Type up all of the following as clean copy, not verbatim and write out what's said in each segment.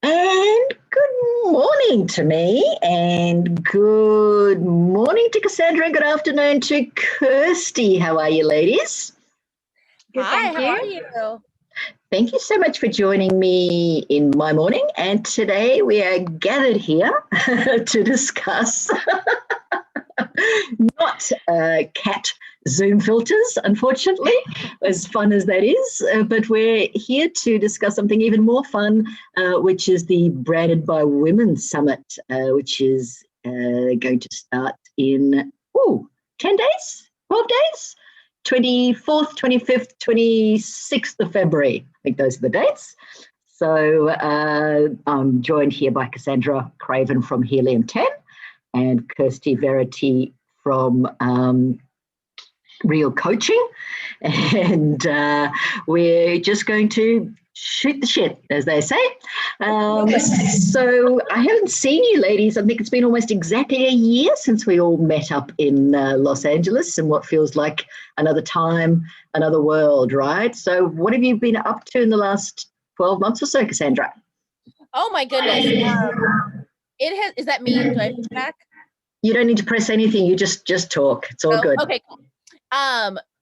And good morning to me, and good morning to Cassandra, and good afternoon to Kirsty. How are you, ladies? Good, Hi, thank how you. are you? Thank you so much for joining me in my morning. And today we are gathered here to discuss not cat Zoom filters, unfortunately, as fun as that is, but we're here to discuss something even more fun, which is the Branded by Women Summit, which is going to start in 10 days, 12 days, 24th, 25th, 26th of February. I think those are the dates. So I'm joined here by Cassasndra Craven from Helium 10 and Kirsty Verity from Real Coaching. And we're just going to shoot the shit, as they say. So I haven't seen you ladies. I think it's been almost exactly a year since we all met up in Los Angeles in what feels like another time, another world, right? So what have you been up to in the last 12 months or so, Cassasndra? Oh my goodness. Is that me? Do I push back? You don't need to press anything. You just talk. It's all good. Okay, cool.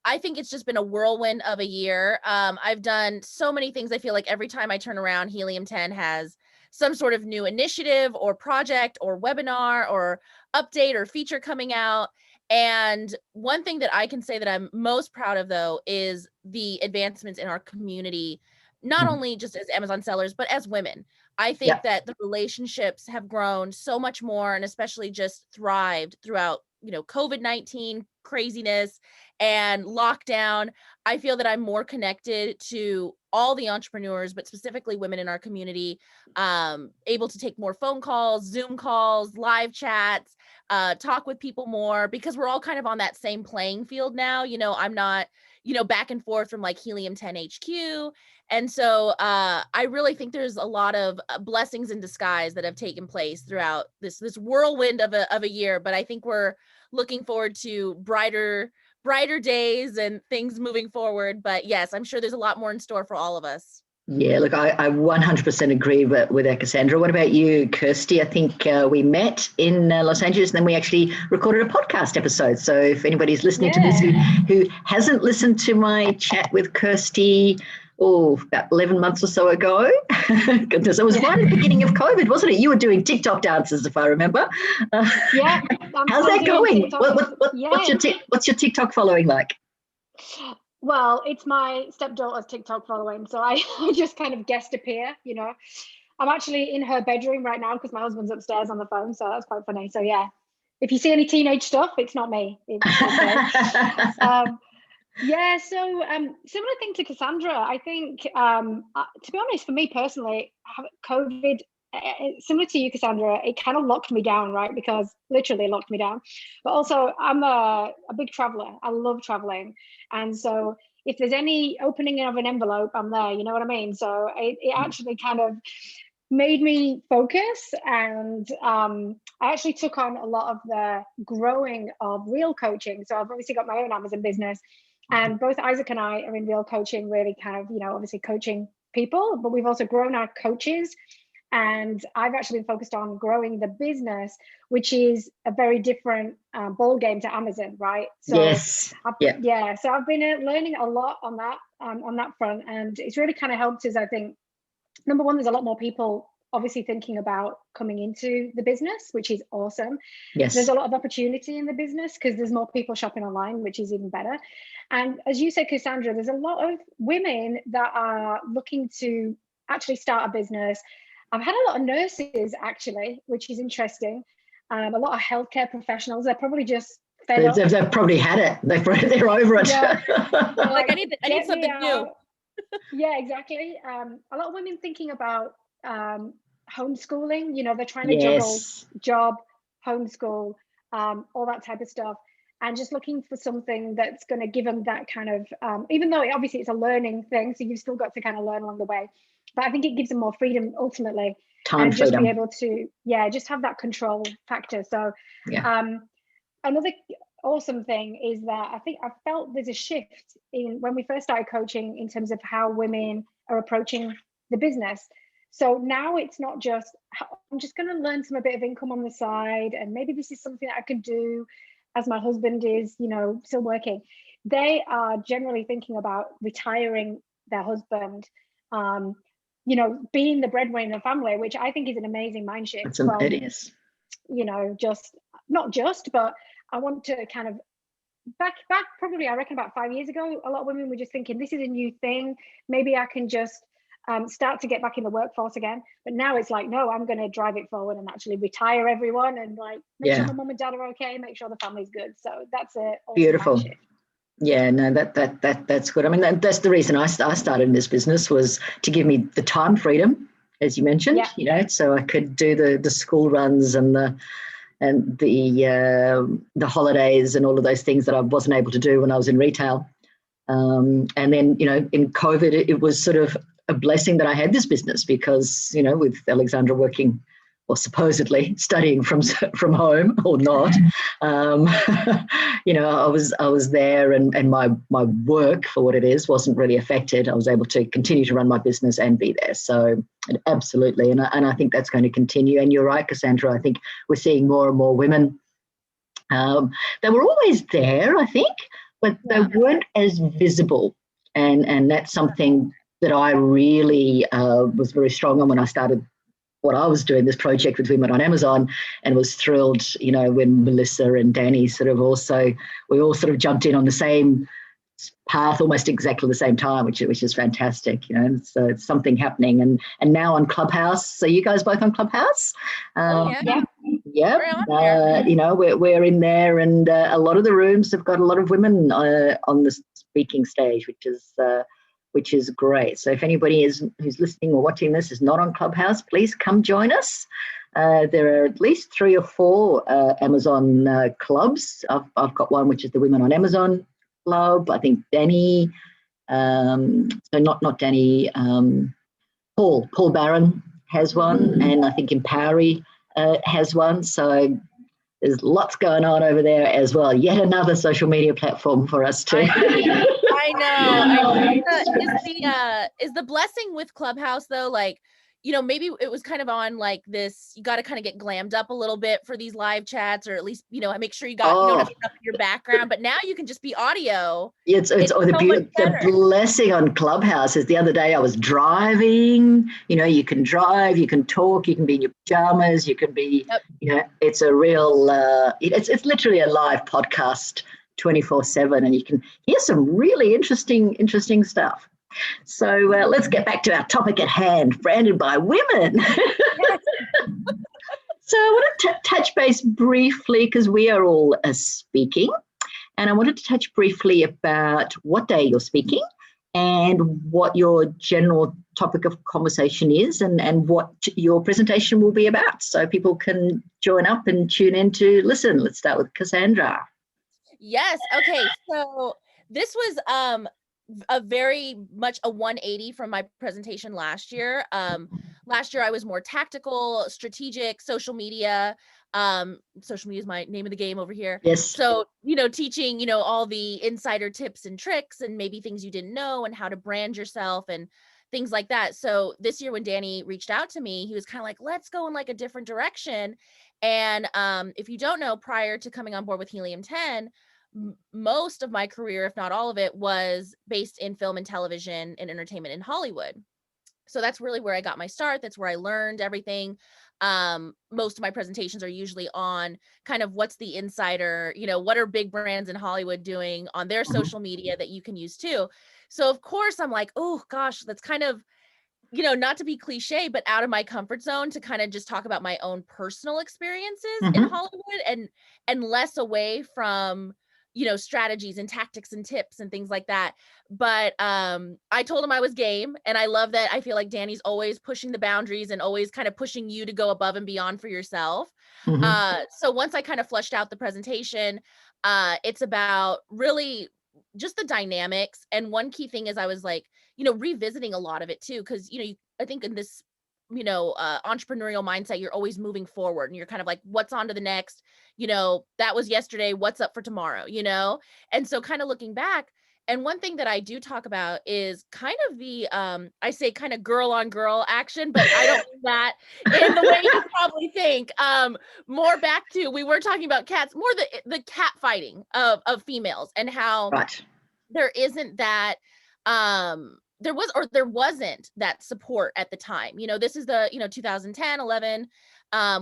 I think it's just been a whirlwind of a year. I've done so many things. I feel like every time I turn around, Helium 10 has some sort of new initiative or project or webinar or update or feature coming out. And one thing that I can say that I'm most proud of, though, is the advancements in our community, not only just as Amazon sellers, but as women. I think that the relationships have grown so much more, and especially just thrived throughout, COVID-19 craziness and lockdown. I feel that I'm more connected to all the entrepreneurs, but specifically women in our community, able to take more phone calls, Zoom calls, live chats, talk with people more, because we're all kind of on that same playing field now. I'm not, back and forth from like Helium 10 HQ. And so I really think there's a lot of blessings in disguise that have taken place throughout this whirlwind of a year. But I think we're looking forward to brighter days and things moving forward. But yes, I'm sure there's a lot more in store for all of us. Yeah, look, I 100% agree with that, Cassasndra. What about you, Kirsty? I think we met in Los Angeles, and then we actually recorded a podcast episode. So if anybody's listening to this who hasn't listened to my chat with Kirsty, about 11 months or so ago. Goodness, it was right at the beginning of COVID, wasn't it? You were doing TikTok dances, if I remember. Yeah. How's that going? What's your TikTok following like? Well, it's my stepdaughter's TikTok following, so I just kind of guest appear, I'm actually in her bedroom right now because my husband's upstairs on the phone, so that's quite funny. So yeah, if you see any teenage stuff, it's not me. It's Yeah, so similar thing to Cassasndra. I think, to be honest, for me personally, COVID, similar to you, Cassasndra, it kind of locked me down, right? Because literally locked me down. But also, I'm a big traveler. I love traveling. And so if there's any opening of an envelope, I'm there, you know what I mean? So it actually kind of made me focus, and I actually took on a lot of the growing of Real Coaching. So I've obviously got my own Amazon business, and both Isaac and I are in Real Coaching, really kind of, obviously coaching people, but we've also grown our coaches. And I've actually been focused on growing the business, which is a very different ball game to Amazon, right? So yes. So I've been learning a lot on that front, and it's really kind of helped us. I think, number one, there's a lot more people obviously thinking about coming into the business, which is awesome. Yes. There's a lot of opportunity in the business because there's more people shopping online, which is even better. And as you said, Cassasndra, there's a lot of women that are looking to actually start a business. I've had a lot of nurses actually, which is interesting. A lot of healthcare professionals. They're probably just fed up. They've probably had it. They're over it. Yeah. Like I need something new. Yeah, exactly. A lot of women thinking about homeschooling. They're trying to juggle job, homeschool, all that type of stuff, and just looking for something that's going to give them that kind of, even though obviously it's a learning thing, so you've still got to kind of learn along the way, but I think it gives them more freedom ultimately, and just be able to just have that control factor. So another awesome thing is that I think I felt there's a shift in when we first started coaching in terms of how women are approaching the business. So now it's not just, I'm just going to learn a bit of income on the side, and maybe this is something that I can do as my husband is, still working. They are generally thinking about retiring their husband, being the breadwinner in the family, which I think is an amazing mind shift. It is. Just not just, but I want to kind of back probably, I reckon about 5 years ago, a lot of women were just thinking, this is a new thing. Maybe I can just start to get back in the workforce again. But now it's like, no, I'm going to drive it forward and actually retire everyone, and like make sure my mom and dad are okay, make sure the family's good. So that's a beautiful. Yeah, no, that's good. I mean, that's the reason I started in this business, was to give me the time freedom, as you mentioned, so I could do the school runs and the holidays and all of those things that I wasn't able to do when I was in retail. And then, in COVID, it was sort of a blessing that I had this business, because, with Alexandra working, or supposedly studying from home, or not, I was there, and my work, for what it is, wasn't really affected. I was able to continue to run my business and be there. So absolutely, and I think that's going to continue. And you're right, Cassandra. I think we're seeing more and more women. They were always there, I think, but they weren't as visible, and that's something that I really was very strong on when I started what I was doing, this project with Women on Amazon, and was thrilled, when Melissa and Danny we all sort of jumped in on the same path, almost exactly the same time, which is fantastic, So it's something happening, and now on Clubhouse. So you guys both on Clubhouse? We're in there, and a lot of the rooms have got a lot of women on the speaking stage, which is great. So if anybody who's listening or watching this is not on Clubhouse, please come join us. There are at least 3 or 4 Amazon clubs. I've got one, which is the Women on Amazon Club. I think Danny, so not Danny, Paul Barron has one, and I think Empowery has one. So there's lots going on over there as well. Yet another social media platform for us too. I know. Is the blessing with Clubhouse though, like, maybe it was kind of on like this, you got to kind of get glammed up a little bit for these live chats, or at least, make sure you got enough in your background, but now you can just be audio. It's the blessing on Clubhouse is the other day I was driving, you can drive, you can talk, you can be in your pajamas, you can be, it's a real, it's literally a live podcast 24/7, and you can hear some really interesting stuff. So let's get back to our topic at hand, branded by women. So I want to touch base briefly, because we are all speaking, and I wanted to touch briefly about what day you're speaking and what your general topic of conversation is, and what your presentation will be about, so people can join up and tune in to listen. Let's start with Cassandra. Yes. Okay. So this was a very much a 180 from my presentation last year. Last year I was more tactical, strategic, social media. Social media is my name of the game over here. Yes. So, teaching, all the insider tips and tricks, and maybe things you didn't know, and how to brand yourself and things like that. So this year when Danny reached out to me, he was kind of like, let's go in like a different direction. And if you don't know, prior to coming on board with Helium 10, most of my career, if not all of it, was based in film and television and entertainment in Hollywood. So that's really where I got my start. That's where I learned everything. Most of my presentations are usually on kind of what's the insider, what are big brands in Hollywood doing on their social media that you can use too. So of course I'm like, oh gosh, that's kind of, not to be cliche, but out of my comfort zone to kind of just talk about my own personal experiences in Hollywood, and less away from, strategies and tactics and tips and things like that. But I told him I was game, and I love that. I feel like Danny's always pushing the boundaries and always kind of pushing you to go above and beyond for yourself. So once I kind of fleshed out the presentation, it's about really just the dynamics. And one key thing is I was like, revisiting a lot of it too, because, I think in this, entrepreneurial mindset, you're always moving forward, and you're kind of like, what's on to the next, that was yesterday, what's up for tomorrow, and so kind of looking back, And one thing that I do talk about is kind of the, I say kind of girl on girl action, but I don't mean that in the way you probably think. More back to, we were talking about cats, more the cat fighting of females, and how Right. there isn't that, there wasn't that support at the time. This is the, 2010, 11,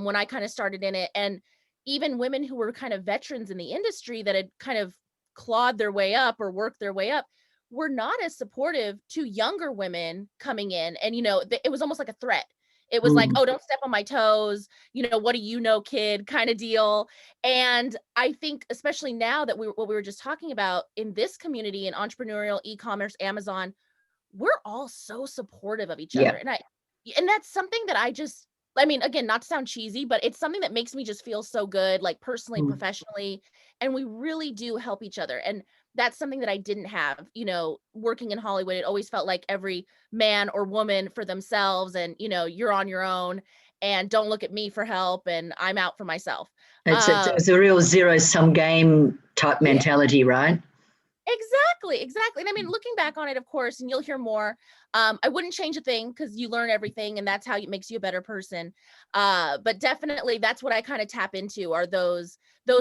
when I kind of started in it. And even women who were kind of veterans in the industry that had kind of clawed their way up or worked their way up were not as supportive to younger women coming in. And, it was almost like a threat. It was like, oh, don't step on my toes. What do you know, kid, kind of deal. And I think, especially now that what we were just talking about in this community, in entrepreneurial, e-commerce, Amazon, we're all so supportive of each other. And that's something that I mean, again, not to sound cheesy, but it's something that makes me just feel so good, like personally, professionally, and we really do help each other. And that's something that I didn't have, working in Hollywood. It always felt like every man or woman for themselves, and, you're on your own and don't look at me for help and I'm out for myself. It's a real zero-sum game type mentality, right? Exactly. And I mean, looking back on it, of course, and you'll hear more, I wouldn't change a thing, because you learn everything and that's how it makes you a better person. But definitely that's what I kind of tap into, are those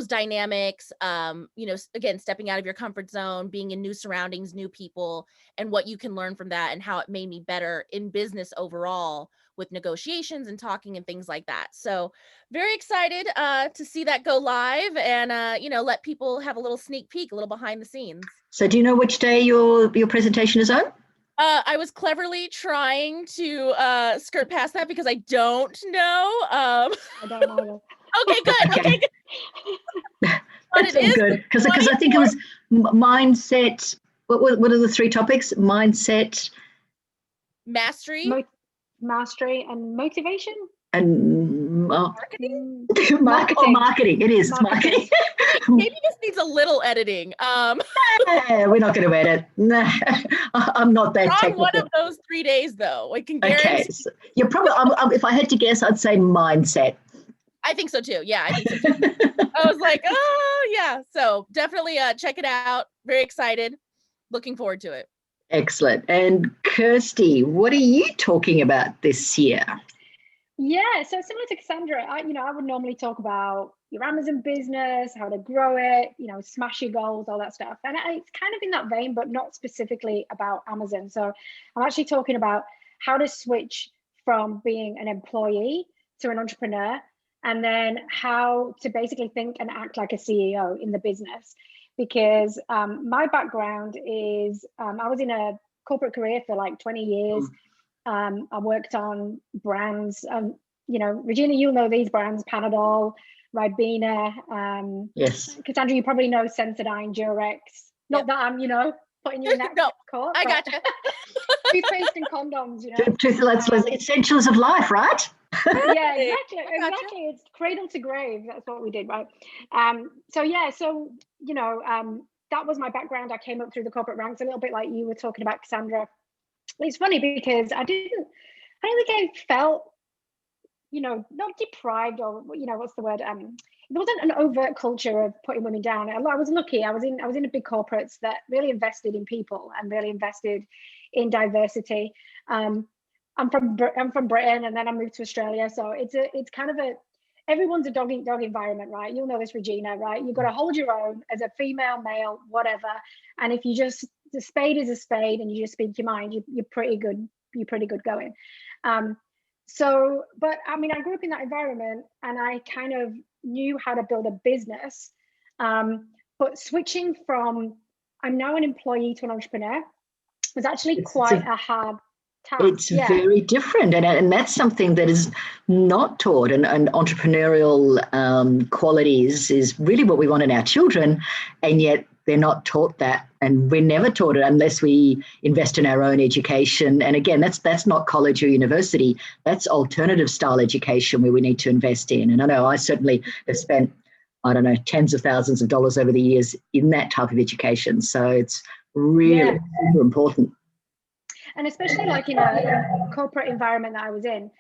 dynamics, again, stepping out of your comfort zone, being in new surroundings, new people, and what you can learn from that, and how it made me better in business overall with negotiations and talking and things like that. So very excited to see that go live, and let people have a little sneak peek, a little behind the scenes. So do you know which day your presentation is on? I was cleverly trying to skirt past that because I don't know. I don't know. Okay, good. Okay, good. That's all good, because I think it was mindset. What are the three topics? Mindset, mastery, mastery, and motivation, and marketing. Marketing. It is marketing. Maybe this needs a little editing. We're not going to edit. No, I'm not that technical. On one of those 3 days, though, I can guarantee. Okay, so you're probably. If I had to guess, I'd say mindset. I think so too. Yeah, I think so too. I was like, oh yeah. So definitely check it out. Very excited. Looking forward to it. Excellent. And Kirsty, what are you talking about this year? Yeah, so similar to Cassandra, I would normally talk about your Amazon business, how to grow it, smash your goals, all that stuff. And it's kind of in that vein, but not specifically about Amazon. So I'm actually talking about how to switch from being an employee to an entrepreneur, and then how to basically think and act like a CEO in the business. Because my background is, I was in a corporate career for like 20 years. I worked on brands, Regina, you'll know these brands: Panadol, Ribena. Yes. Cassandra, you probably know Sensodyne, Durex. Not that I'm, putting you in that court. I gotcha. Toothpaste and condoms, essentials of life, right? Yeah, exactly. It's cradle to grave. That's what we did, right? That was my background. I came up through the corporate ranks, a little bit like you were talking about, Cassandra. It's funny because I don't think I felt, not deprived, or what's the word? There wasn't an overt culture of putting women down. I was lucky. I was in a big corporates that really invested in people and really invested in diversity. I'm from Britain, and then I moved to Australia, so it's kind of everyone's a dog environment, right? You'll know this, Regina, right? You've got to hold your own as a female, male, whatever. And if the spade is a spade, and you just speak your mind, you're pretty good. You're pretty good going. But I mean, I grew up in that environment, and I kind of knew how to build a business. But switching from I'm now an employee to an entrepreneur was actually quite a hard task. It's very different, and that's something that is not taught. And entrepreneurial qualities is really what we want in our children, and yet they're not taught that, and we're never taught it unless we invest in our own education. And again, that's not college or university. That's alternative style education where we need to invest in. And I know I certainly have spent, tens of thousands of dollars over the years in that type of education. So it's really super important. And especially like in a corporate environment that I was in,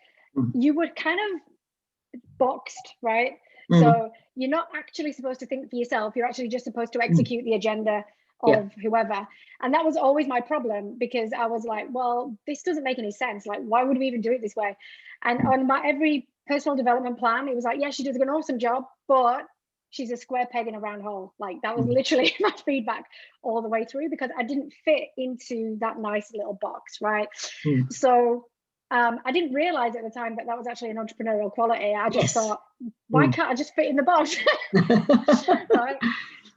you were kind of boxed, right? So you're not actually supposed to think for yourself. You're actually just supposed to execute the agenda of whoever. And that was always my problem, because I was like, well, this doesn't make any sense. Like, why would we even do it this way? And on my every personal development plan, it was like, yeah, she does an awesome job, but she's a square peg in a round hole. Like, that was literally my feedback all the way through, because I didn't fit into that nice little box, right? So I didn't realize at the time that was actually an entrepreneurial quality. I just thought, why can't I just fit in the box? Right?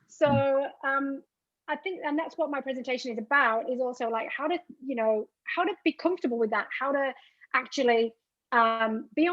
So I think, and that's what my presentation is about, is also like how to be comfortable with that, how to actually be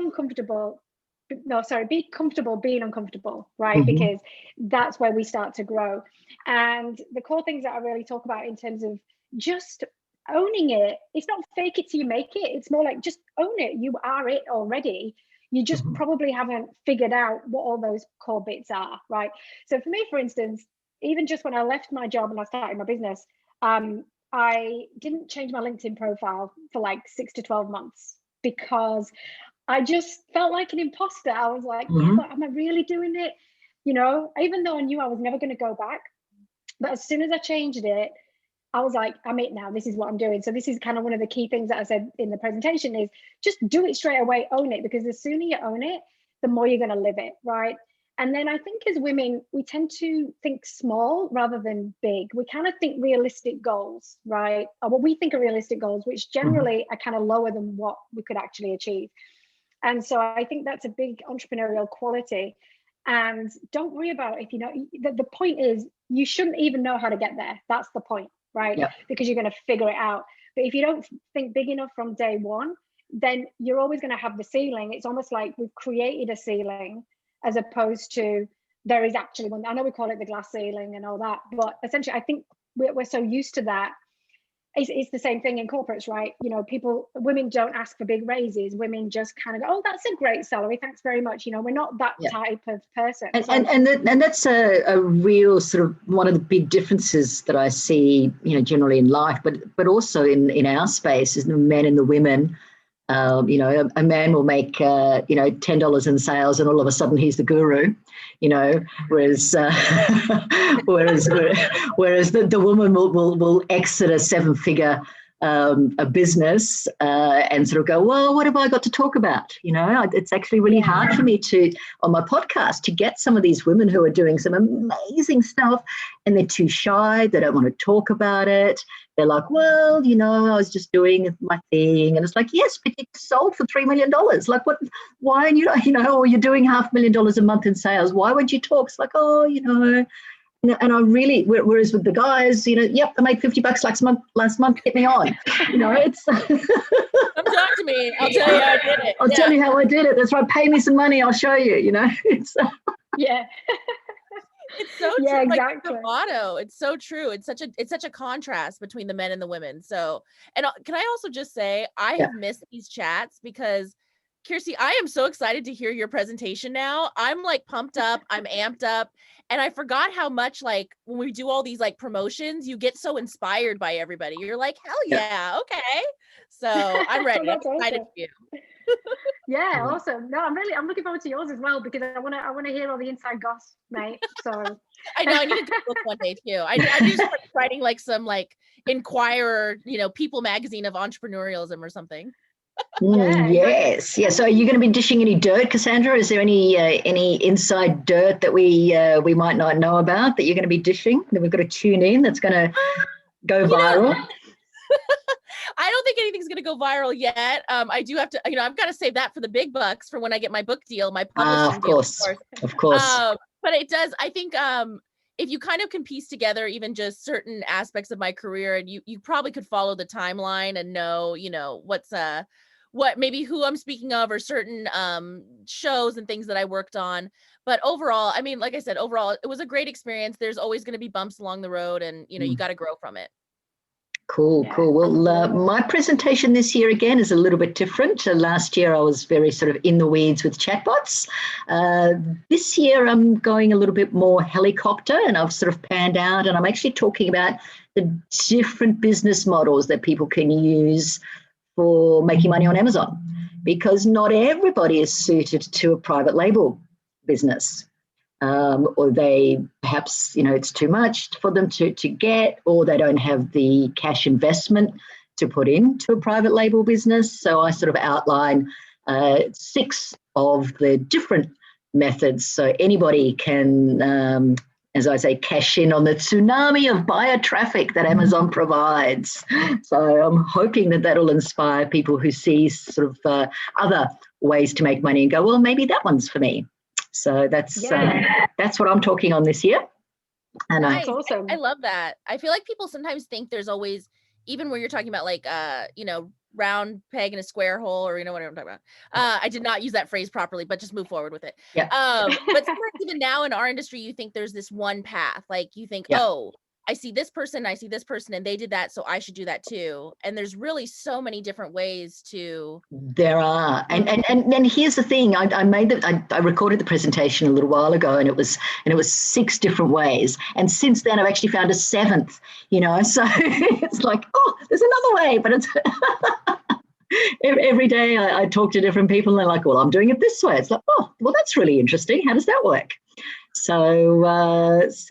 comfortable being uncomfortable, right? Because that's where we start to grow. And the core things that I really talk about in terms of just owning it, it's not fake it till you make it. It's more like, just own it. You are it already. You just probably haven't figured out what all those core bits are, right? So for me, for instance, even just when I left my job and I started my business, I didn't change my LinkedIn profile for like 6 to 12 months, because I just felt like an imposter. I was like, yeah, but am I really doing it? You know, even though I knew I was never going to go back. But as soon as I changed it, I was like, I'm it now. This is what I'm doing. So this is kind of one of the key things that I said in the presentation, is just do it straight away, own it, because the sooner you own it, the more you're going to live it, right? And then I think as women, we tend to think small rather than big. We kind of think realistic goals, right? Or what we think are realistic goals, which generally are kind of lower than what we could actually achieve. And so I think that's a big entrepreneurial quality. And don't worry about if you know, the point is, you shouldn't even know how to get there. That's the point, right? Because you're going to figure it out. But if you don't think big enough from day one, then you're always going to have the ceiling. It's almost like we've created a ceiling, as opposed to there is actually one. I know we call it the glass ceiling and all that, but essentially I think we're so used to that. It's the same thing in corporates, right? You know, women don't ask for big raises. Women just kind of go, oh, that's a great salary, thanks very much. You know, we're not that type of person. And that's a real sort of one of the big differences that I see, you know, generally in life, but also in our space, is the men and the women. You know, a man will make, $10 in sales, and all of a sudden he's the guru, you know, whereas the woman will exit a 7-figure a business and sort of go, well, what have I got to talk about? You know, it's actually really hard for me on my podcast, to get some of these women who are doing some amazing stuff, and they're too shy. They don't want to talk about it. They're like, well, you know, I was just doing my thing. And it's like, yes, but you sold for $3 million. Like, what, why? And or you're doing $500,000 a month in sales. Why would you talk? It's like, oh, you know. And I really, whereas with the guys, you know, yep, I made $50 last month, get me on. You know, it's. Come talk to me. I'll tell you how I did it. I'll tell you how I did it. That's right. Pay me some money. I'll show you, you know. It's. It's so true. Exactly. Like the motto. It's so true. It's such a contrast between the men and the women. So, and can I also just say, I have missed these chats, because Kirsty, I am so excited to hear your presentation now. I'm like pumped up, I'm amped up. And I forgot how much, like, when we do all these like promotions, you get so inspired by everybody. You're like, hell yeah, okay. So I'm ready. I'm excited for you. Yeah, awesome. No, I'm looking forward to yours as well, because I want to hear all the inside goss, mate. So I know I need to do a book one day too. I need to start writing like some like Inquirer, you know, People magazine of entrepreneurialism or something. Yes. Yeah. So are you going to be dishing any dirt, Cassandra? Is there any inside dirt that we might not know about that you're going to be dishing, that we've got to tune in, that's going to go viral? I don't think anything's going to go viral yet. I do have to, you know, I've got to save that for the big bucks for when I get my book deal, my publishing deal. Of course. But it does, I think, if you kind of can piece together even just certain aspects of my career, and you probably could follow the timeline and know, you know, what maybe who I'm speaking of, or certain shows and things that I worked on. But overall, I mean, like I said, overall, it was a great experience. There's always going to be bumps along the road, and, you know, you got to grow from it. Cool. Well, my presentation this year, again, is a little bit different. Last year, I was very sort of in the weeds with chatbots. This year, I'm going a little bit more helicopter, and I've sort of panned out, and I'm actually talking about the different business models that people can use for making money on Amazon, because not everybody is suited to a private label business. or they perhaps, it's too much for them to get, or they don't have the cash investment to put into a private label business. So I sort of outline 6 of the different methods so anybody can, as I say, cash in on the tsunami of buyer traffic that Amazon provides. So I'm hoping that that'll inspire people who see sort of other ways to make money and go, well, maybe that one's for me. So that's what I'm talking on this year. And nice. That's awesome. I love that. I feel like people sometimes think there's always, even where you're talking about like, round peg in a square hole, or what I'm talking about. I did not use that phrase properly, but just move forward with it. Yeah. But sometimes even now in our industry, you think there's this one path. Like you think, oh, I see this person, and they did that, so I should do that too. And there's really so many different ways to. There are, and here's the thing. I recorded the presentation a little while ago, and it was 6 different ways. And since then, I've actually found a 7th. So it's like, oh, there's another way, but it's. Every day I talk to different people, and they're like, well, I'm doing it this way. It's like, oh, well, that's really interesting. How does that work? So that's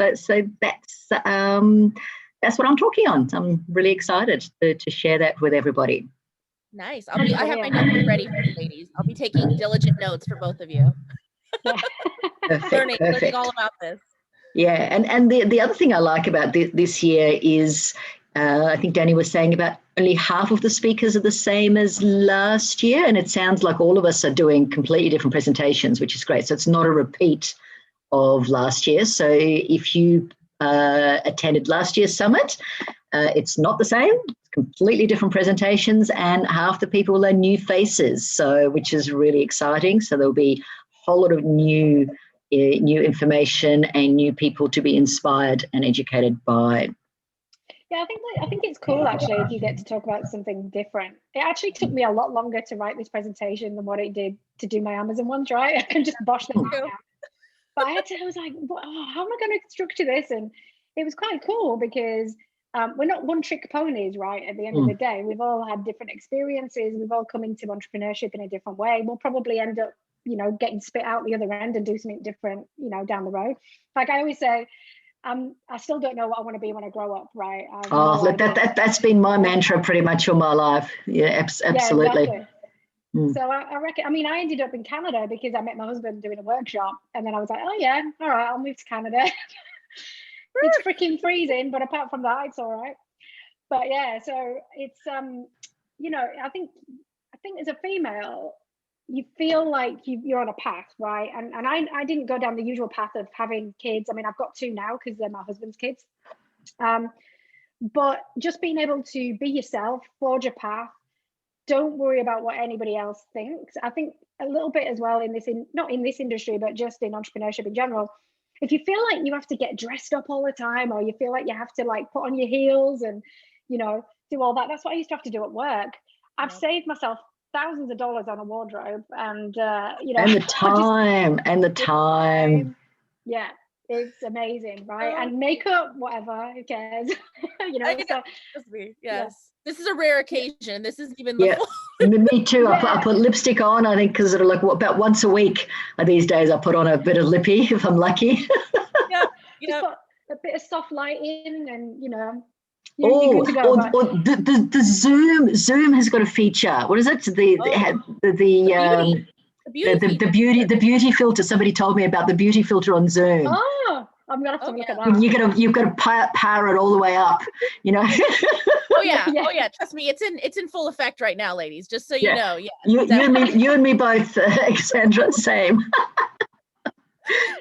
what I'm talking on. I'm really excited to share that with everybody. Nice. I have my notebook ready for you ladies. I'll be taking diligent notes for both of you. Perfect. Learning all about this. Yeah, and the other thing I like about this year is I think Danny was saying about only half of the speakers are the same as last year, and it sounds like all of us are doing completely different presentations, which is great. So it's not a repeat of last year. So if you attended last year's summit, it's not the same. It's completely different presentations, and half the people are new faces, so which is really exciting. So there'll be a whole lot of new information and new people to be inspired and educated by. Yeah, I think it's cool actually if you get to talk about something different. It actually took me a lot longer to write this presentation than what it did to do my Amazon ones, right? I can just bosh them out now. But I was like, how am I going to structure this? And it was quite cool because we're not one-trick ponies, right? At the end of the day, we've all had different experiences. We've all come into entrepreneurship in a different way. We'll probably end up, getting spit out the other end and do something different, down the road. Like I always say, I still don't know what I want to be when I grow up, right? That's been my mantra pretty much all my life. Yeah, absolutely. Yeah, exactly. So I reckon, I ended up in Canada because I met my husband doing a workshop, and then I was like, oh yeah, all right, I'll move to Canada. It's freaking freezing, but apart from that, it's all right. But yeah, so it's I think as a female, you feel like you're on a path, right? And I didn't go down the usual path of having kids. I've got 2 now because they're my husband's kids. But just being able to be yourself, forge a path, don't worry about what anybody else thinks. I think a little bit as well not in this industry, but just in entrepreneurship in general. If you feel like you have to get dressed up all the time, or you feel like you have to put on your heels and, do all that, that's what I used to have to do at work. I've saved myself thousands of dollars on a wardrobe, and and the time. Yeah, it's amazing, right? And makeup, whatever, who cares? So yes. This is a rare occasion. This isn't even me too. I put lipstick on, I think, because about once a week these days I put on a bit of lippy if I'm lucky. Just put a bit of soft lighting, and or the Zoom has got a feature. What is it? The beauty filter. Somebody told me about the beauty filter on Zoom. Oh, I'm gonna have to look at that. You've got to power it all the way up. Oh yeah. Trust me, it's in full effect right now, ladies. Just so you know. Yeah. You and me both, Cassasndra. Same.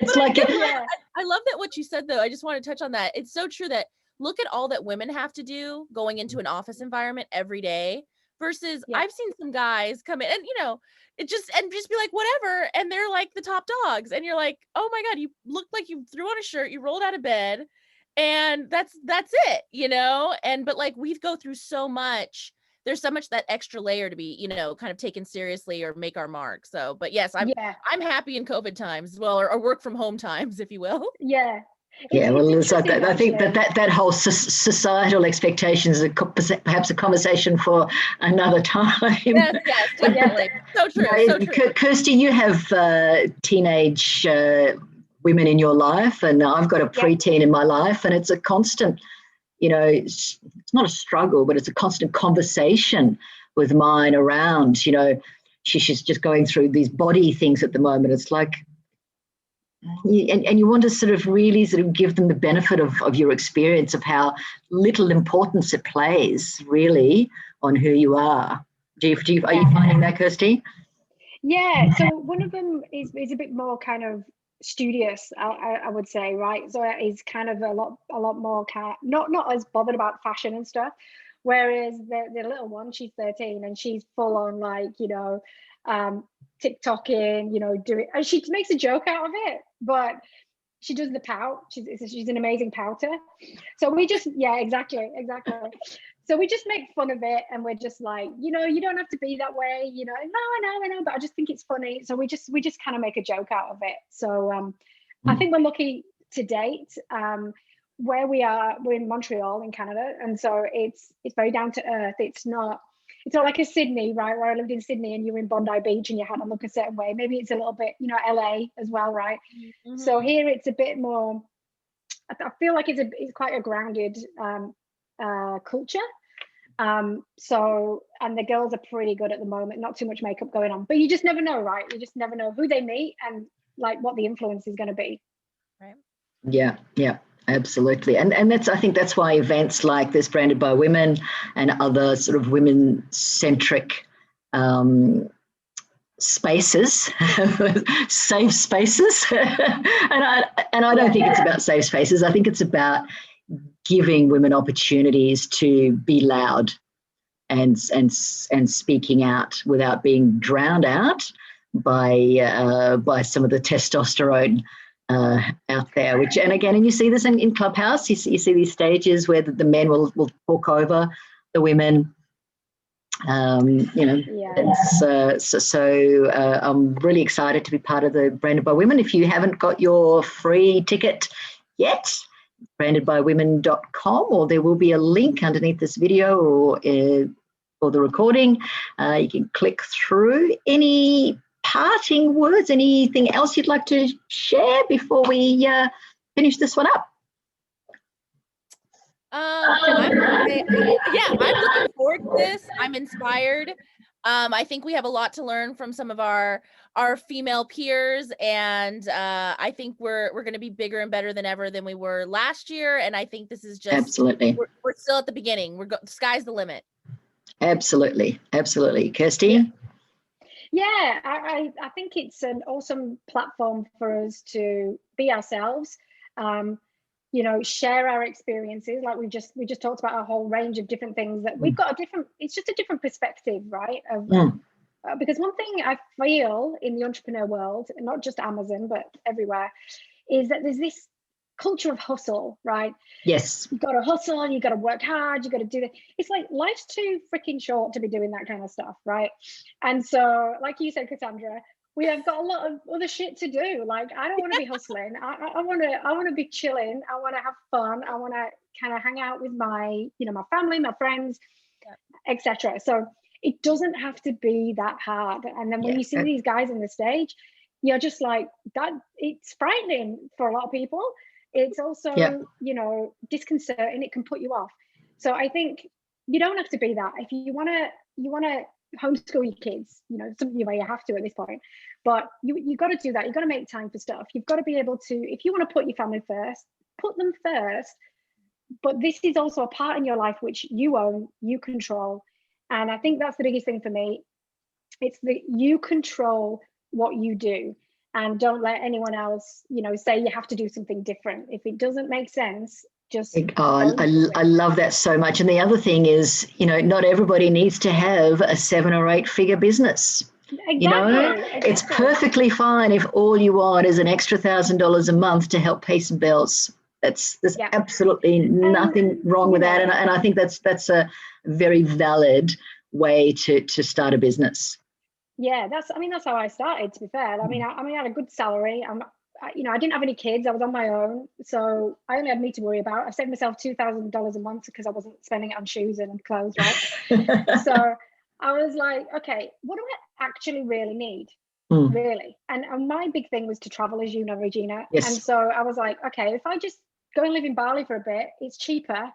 It's I love that what you said though. I just want to touch on that. It's so true that look at all that women have to do going into an office environment every day versus I've seen some guys come in and it just be like whatever, and they're like the top dogs, and you're like, oh my god, you look like you threw on a shirt, you rolled out of bed, and that's it, and but we go through so much. There's so much that extra layer to be, kind of taken seriously or make our mark. So, but yes, I'm happy in COVID times as well, or work from home times, if you will. Yeah. It's like that. I think that whole societal expectations is perhaps a conversation for another time. Yes, definitely. So true. Kirsty, you have teenage women in your life, and I've got a preteen in my life, and it's a constant, it's not a struggle, but it's a constant conversation with mine around, she's just going through these body things at the moment. It's like, and you want to sort of really sort of give them the benefit of your experience of how little importance it plays really on who you are. Are you finding that, Kirsty? Yeah, so one of them is a bit more kind of studious, I would say, right? So it's kind of a lot more not as bothered about fashion and stuff. Whereas the little one, she's 13, and she's full on like, TikToking, doing, and she makes a joke out of it, but she does the pout. She's an amazing pouter. So we just, exactly. So we just make fun of it, and we're just like, you don't have to be that way, no, I know, but I just think it's funny. So we just kind of make a joke out of it. So I think we're lucky to date. Where we are, we're in Montreal in Canada, and so it's very down to earth. It's not like a Sydney, right, where I lived in Sydney and you're in Bondi Beach and you had to look a certain way. Maybe it's a little bit, LA as well, right? Mm-hmm. So here it's a bit more, I feel like it's quite a grounded culture. So, and the girls are pretty good at the moment, not too much makeup going on, but you just never know, right? You just never know who they meet and like what the influence is going to be. Right. Yeah. Absolutely. And I think that's why events like this, Branded by Women, and other sort of women-centric spaces, safe spaces. and I don't think it's about safe spaces. I think it's about giving women opportunities to be loud and speaking out without being drowned out by some of the testosterone out there, and you see this in Clubhouse. You see these stages where the men will talk over the women. I'm really excited to be part of the Branded by Women. If you haven't got your free ticket yet, brandedbywomen.com, or there will be a link underneath this video or the recording. You can click through. Any parting words, anything else you'd like to share before we finish this one up? I'm looking forward to this. I'm inspired. I think we have a lot to learn from some of our female peers, and I think we're going to be bigger and better than ever than we were last year. And I think this is just absolutely, we're still at the beginning. The sky's the limit. Absolutely, Kirsty. Yeah, I think it's an awesome platform for us to be ourselves, share our experiences. Like we just talked about a whole range of different things that we've got it's just a different perspective, right? Because one thing I feel in the entrepreneur world, and not just Amazon, but everywhere, is that there's this culture of hustle, right? Yes. You got to hustle, and you got to work hard, you got to do that. It's like life's too freaking short to be doing that kind of stuff, right? And so, like you said, Cassandra, we have got a lot of other shit to do. Like, I don't want to be hustling. I want to be chilling. I want to have fun. I want to kind of hang out with my, my family, my friends, etc. So it doesn't have to be that hard. And then when you see these guys on the stage, you're just like, that. It's frightening for a lot of people. It's also, disconcerting. It can put you off. So I think you don't have to be that. If you want to homeschool your kids, something where you have to at this point, but you got to do that. You've got to make time for stuff. You've got to be able to, if you want to put your family first, put them first. But this is also a part in your life which you own, you control. And I think that's the biggest thing for me. It's that you control what you do. And don't let anyone else, say you have to do something different. If it doesn't make sense, just I love that so much. And the other thing is, not everybody needs to have a 7 or 8 figure business. Exactly. It's perfectly fine if all you want is an extra $1,000 a month to help pay some bills. There's absolutely nothing wrong with that. And I think that's a very valid way to start a business. Yeah, that's how I started, to be fair. I had a good salary. I didn't have any kids. I was on my own. So I only had me to worry about. I saved myself $2,000 a month because I wasn't spending it on shoes and clothes, right? So I was like, okay, what do I actually really need? really. And my big thing was to travel, as you know, Regina. Yes. And so I was like, okay, if I just go and live in Bali for a bit, it's cheaper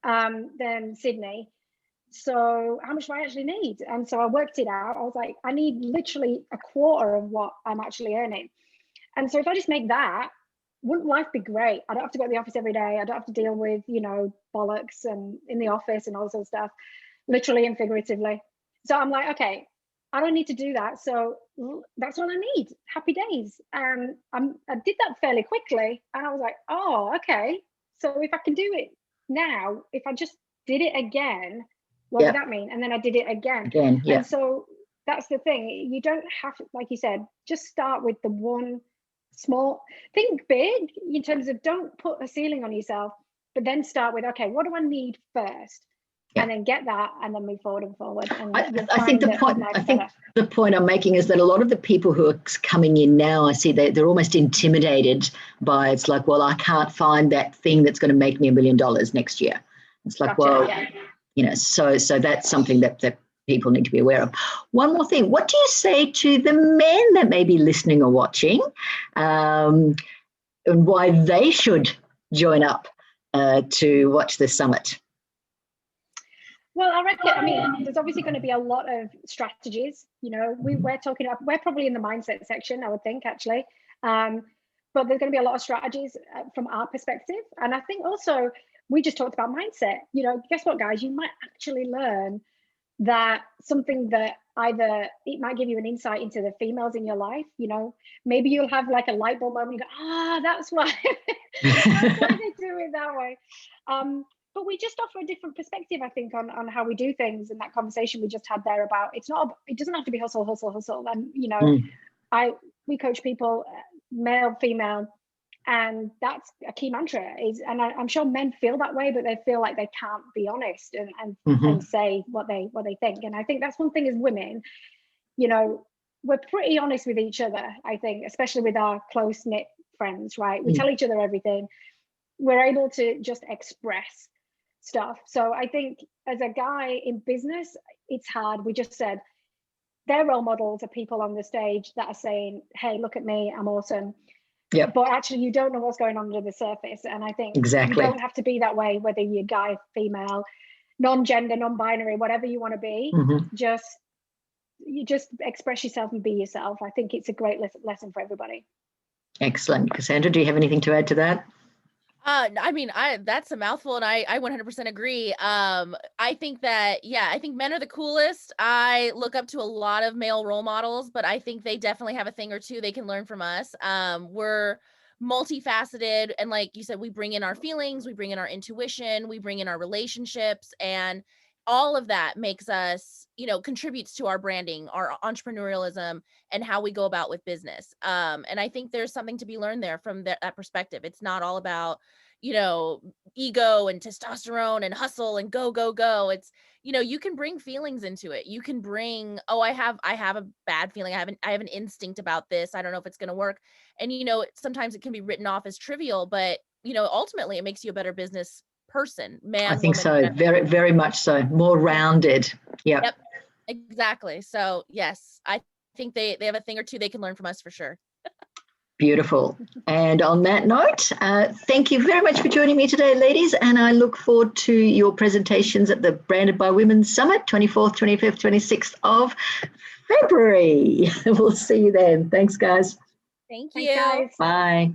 than Sydney. So how much do I actually need? And so I worked it out. I was like, I need literally a quarter of what I'm actually earning. And so if I just make that, wouldn't life be great? I don't have to go to the office every day. I don't have to deal with, you know, bollocks and in the office and all this sort of stuff, literally and figuratively. So I'm like, okay, I don't need to do that. So that's all I need. Happy days. And I did that fairly quickly. And I was like, oh, okay. So if I can do it now, if I just did it again, what would that mean? And then I did it again. And so that's the thing. You don't have to, like you said, just start with the one small, think big in terms of don't put a ceiling on yourself, but then start with, okay, what do I need first? And then get that and then move forward and forward. And I think the point I'm making is that a lot of the people who are coming in now, I see they're almost intimidated by, it's like, well, I can't find that thing that's going to make me $1 million next year. It's like, you know, so that's something that people need to be aware of. One more thing, what do you say to the men that may be listening or watching, and why they should join up to watch the summit? Well, I reckon, I mean, there's obviously going to be a lot of strategies. You know, we're probably in the mindset section, I would think, actually. But there's going to be a lot of strategies from our perspective. And I think also, we just talked about mindset. You know, guess what, guys? You might actually learn that something that either it might give you an insight into the females in your life. You know, maybe you'll have like a light bulb moment. You go, that's why, that's why they do it that way. But we just offer a different perspective, I think, on how we do things. And that conversation we just had there about, it doesn't have to be hustle, hustle, hustle. And, you know, we coach people, male, female, and that's a key mantra is, and I'm sure men feel that way, but they feel like they can't be honest and say what they think. And I think that's one thing as women, you know, we're pretty honest with each other, I think, especially with our close knit friends, right? We tell each other everything. We're able to just express stuff. So I think as a guy in business, it's hard. We just said their role models are people on the stage that are saying, hey, look at me, I'm awesome. But actually you don't know what's going on under the surface. And I think you don't have to be that way, whether you're guy, female, non-gender, non-binary, whatever you want to be. You just express yourself and be yourself. I think it's a great lesson for everybody. Excellent. Cassandra, do you have anything to add to that? I mean, that's a mouthful, and I 100% agree. I think that, I think men are the coolest. I look up to a lot of male role models, but I think they definitely have a thing or two they can learn from us. We're multifaceted, and like you said, we bring in our feelings, we bring in our intuition, we bring in our relationships, and all of that makes us, you know, contributes to our branding, our entrepreneurialism, and how we go about with business. And I think there's something to be learned there from that perspective. It's not all about, you know, ego and testosterone and hustle and go, go, go. It's, you know, you can bring feelings into it. You can bring, I have a bad feeling. I have an instinct about this. I don't know if it's going to work. And, you know, sometimes it can be written off as trivial, but, you know, ultimately it makes you a better business person, man. I think so. Very, very much so. More rounded. Yep. Exactly. So yes, I think they have a thing or two they can learn from us for sure. Beautiful. And on that note, thank you very much for joining me today, ladies. And I look forward to your presentations at the Branded by Women Summit, 24th, 25th, 26th of February. We'll see you then. Thanks, guys. Thank you. Thanks, guys. Bye.